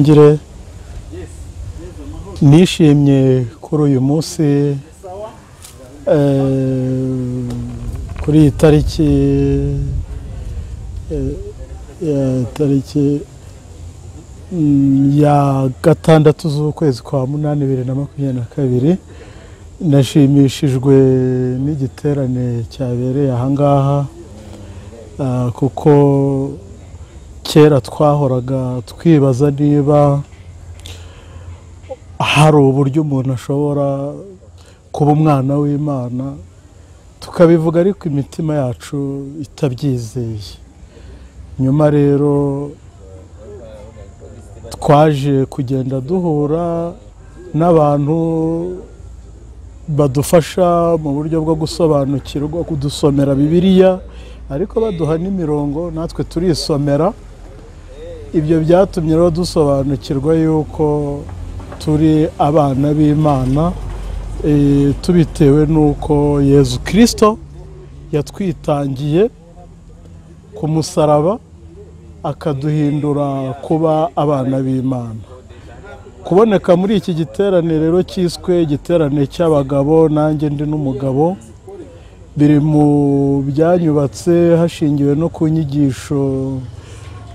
ntangire nishimye kuri uyu munsi kuri iyi tariki ya gatandatu z'ukwezi kwa munani 2022 nashimishijwe n'igiterane cyabereye ahangaha kuko kera twahoraga twibaza niba hari uburyo umuntu ashobora kuba umwana w'Imana tukabivuga ariko imitima yacu itabyizeye. Nyuma rero twaje kugenda duhura n'abantu badufasha mu buryo bwo gusobanukirwa, kudusomera Bibiliya ariko baduha n'imirongo natwe turisomera. Ibyo byatumye rero dusobanukirwa yuko turi abana b'Imana tubitewe nuko Yezu Kristo yatwitangiye ku musaraba akaduhindura kuba abana b'Imana. Kuboneka muri iki giterane rero cyiswe igiterane cy'abagabo, nanjye ndi n'umugabo, biri mu byanyubatse hashingiwe no ku nyigisho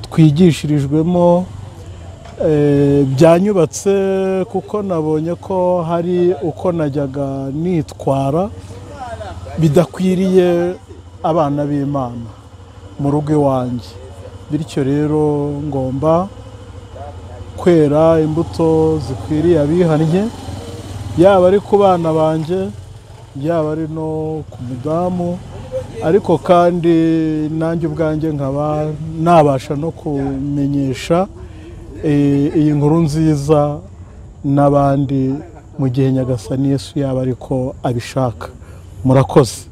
twigishirijwemo. Byanyubatse kuko nabonye ko hari uko najyaga nitwara bidakwiriye abana b'Imana mu rugo iwanjye, bityo rero ngomba kwera imbuto zikwiriye abihannye, yaba ari ku bana banjye, yaba ari no ku mudamu, ariko kandi nanjye ubwanjye nkaba nabasha no kumenyesha iyi nkuru nziza n'abandi mu gihe Nyagasani Yesu yaba ariko abishaka. Murakoze.